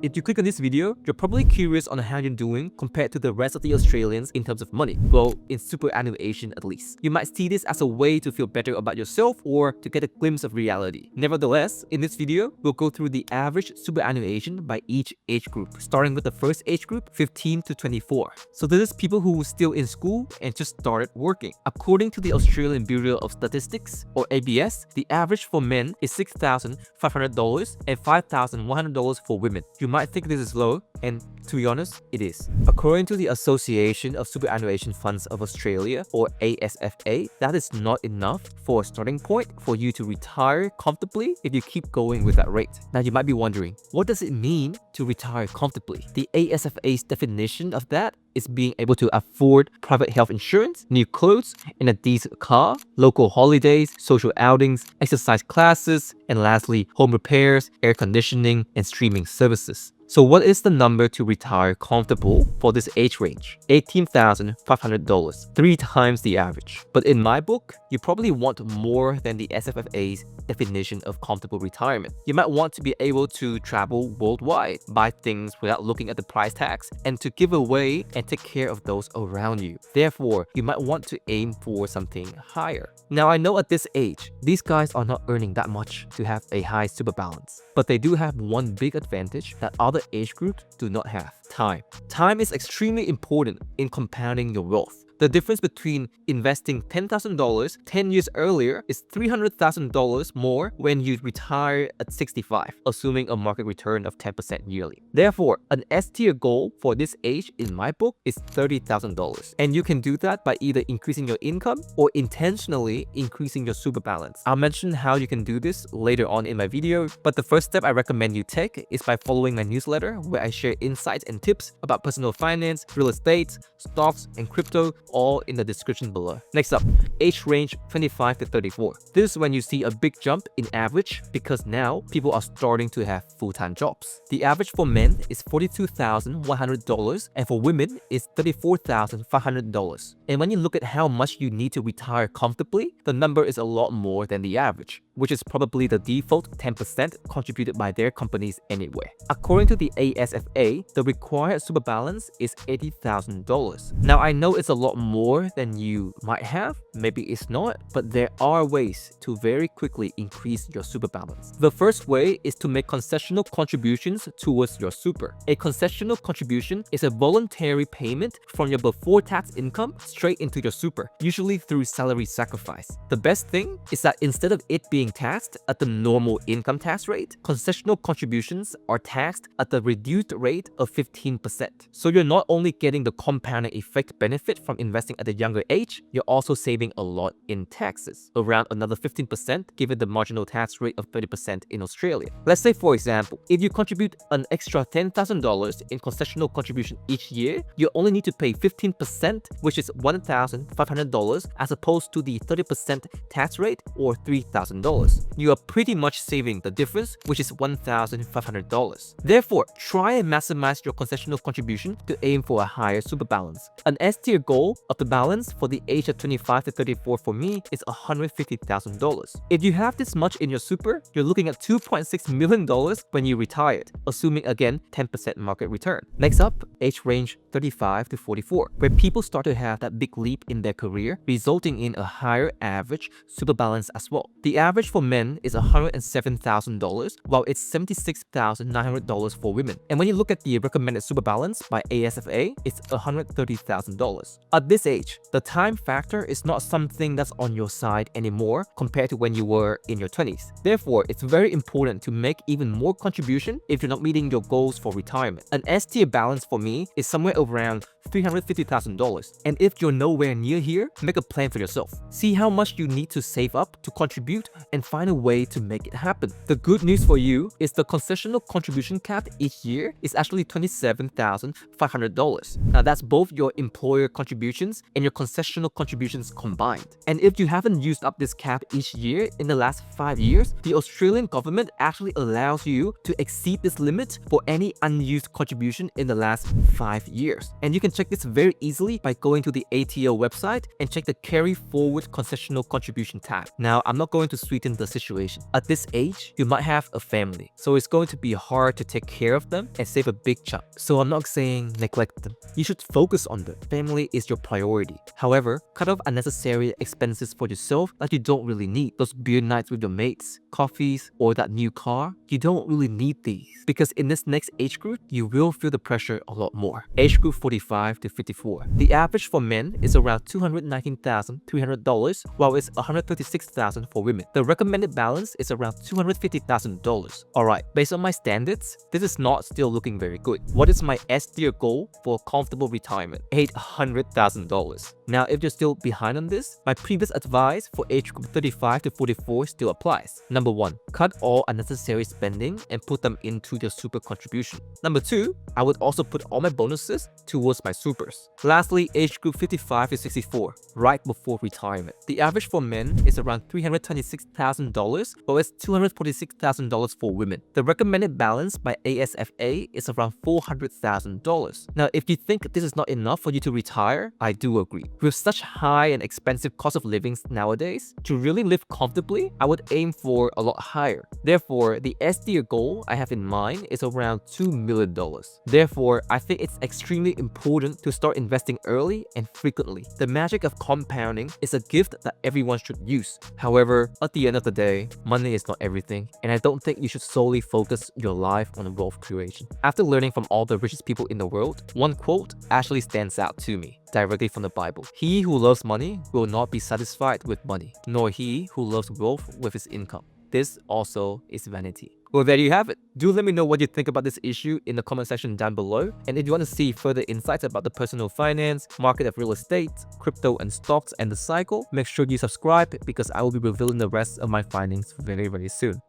If you click on this video, you're probably curious on how you're doing compared to the rest of the Australians in terms of money. Well, in superannuation at least. You might see this as a way to feel better about yourself or to get a glimpse of reality. Nevertheless, in this video, we'll go through the average superannuation by each age group, starting with the first age group, 15 to 24. So this is people who were still in school and just started working. According to the Australian Bureau of Statistics, or ABS, the average for men is $6,500 and $5,100 for women. You might think this is low, and to be honest, it is. According to the Association of Superannuation Funds of Australia, or ASFA, that is not enough for a starting point for you to retire comfortably if you keep going with that rate. Now you might be wondering, what does it mean to retire comfortably? The ASFA's definition of that is being able to afford private health insurance, new clothes, and a decent car, local holidays, social outings, exercise classes, and lastly, home repairs, air conditioning, and streaming services. So what is the number to retire comfortable for this age range? $18,500, 3 times the average. But in my book, you probably want more than the SFFA's definition of comfortable retirement. You might want to be able to travel worldwide, buy things without looking at the price tags, and to give away and take care of those around you. Therefore, you might want to aim for something higher. Now, I know at this age, these guys are not earning that much to have a high super balance, but they do have one big advantage that other age groups do not have: time. Time is extremely important in compounding your wealth. The difference between investing $10,000 10 years earlier is $300,000 more when you retire at 65, assuming a market return of 10% yearly. Therefore, an S-tier goal for this age in my book is $30,000. And you can do that by either increasing your income or intentionally increasing your super balance. I'll mention how you can do this later on in my video, but the first step I recommend you take is by following my newsletter, where I share insights and tips about personal finance, real estate, stocks, and crypto, all in the description below. Next up, age range 25 to 34. This is when you see a big jump in average because now people are starting to have full-time jobs. The average for men is $42,100 and for women is $34,500. And when you look at how much you need to retire comfortably, the number is a lot more than the average, which is probably the default 10% contributed by their companies anyway. According to the ASFA, the required super balance is $80,000. Now I know it's a lot more than you might have, maybe it's not, but there are ways to very quickly increase your super balance. The first way is to make concessional contributions towards your super. A concessional contribution is a voluntary payment from your before tax income straight into your super, usually through salary sacrifice. The best thing is that instead of it being taxed at the normal income tax rate, concessional contributions are taxed at the reduced rate of 15%. So you're not only getting the compounding effect benefit from investing at a younger age, you're also saving a lot in taxes, around another 15% given the marginal tax rate of 30% in Australia. Let's say, for example, if you contribute an extra $10,000 in concessional contribution each year, you only need to pay 15%, which is $1,500, as opposed to the 30% tax rate, or $3,000. You are pretty much saving the difference, which is $1,500. Therefore, try and maximize your concessional contribution to aim for a higher super balance. An S-tier goal of the balance for the age of 25 to 34 for me is $150,000. If you have this much in your super, you're looking at $2.6 million when you retired, assuming again 10% market return. Next up, age range 35 to 44, where people start to have that big leap in their career, resulting in a higher average super balance as well. The average for men is $107,000, while it's $76,900 for women. And when you look at the recommended super balance by ASFA, it's $130,000. At this age, the time factor is not something that's on your side anymore compared to when you were in your 20s. Therefore, it's very important to make even more contribution if you're not meeting your goals for retirement. An S-tier balance for me is somewhere around $350,000. And if you're nowhere near here, make a plan for yourself. See how much you need to save up to contribute and find a way to make it happen. The good news for you is the concessional contribution cap each year is actually $27,500. Now that's both your employer contributions and your concessional contributions combined. And if you haven't used up this cap each year in the last 5 years, the Australian government actually allows you to exceed this limit for any unused contribution in the last 5 years. And you can check this very easily by going to the ATO website and check the carry forward concessional contribution tab. Now, I'm not going to sweep treating the situation. At this age, you might have a family, so it's going to be hard to take care of them and save a big chunk. So I'm not saying neglect them. You should focus on them. Family is your priority. However, cut off unnecessary expenses for yourself that you don't really need. Those beer nights with your mates, coffees, or that new car, you don't really need these. Because in this next age group, you will feel the pressure a lot more. Age group 45 to 54. The average for men is around $219,300, while it's $136,000 for women. The recommended balance is around $250,000. Alright, based on my standards, this is not still looking very good. What is my S-tier goal for a comfortable retirement? $800,000. Now, if you're still behind on this, my previous advice for age group 35 to 44 still applies. Number 1, cut all unnecessary spending and put them into your super contribution. Number 2, I would also put all my bonuses towards my supers. Lastly, age group 55 to 64, right before retirement. The average for men is around $326,000, while it's $246,000 for women. The recommended balance by ASFA is around $400,000. Now, if you think this is not enough for you to retire, I do agree. With such high and expensive cost of living nowadays, to really live comfortably, I would aim for a lot higher. Therefore, the S-tier goal I have in mind is around $2 million. Therefore, I think it's extremely important to start investing early and frequently. The magic of compounding is a gift that everyone should use. However, at the end of the day, money is not everything, and I don't think you should solely focus your life on wealth creation. After learning from all the richest people in the world, one quote actually stands out to me, directly from the Bible. He who loves money will not be satisfied with money, nor he who loves wealth with his income. This also is vanity. Well, there you have it. Do let me know what you think about this issue in the comment section down below. And if you want to see further insights about the personal finance, market of real estate, crypto and stocks, and the cycle, make sure you subscribe because I will be revealing the rest of my findings very, very soon.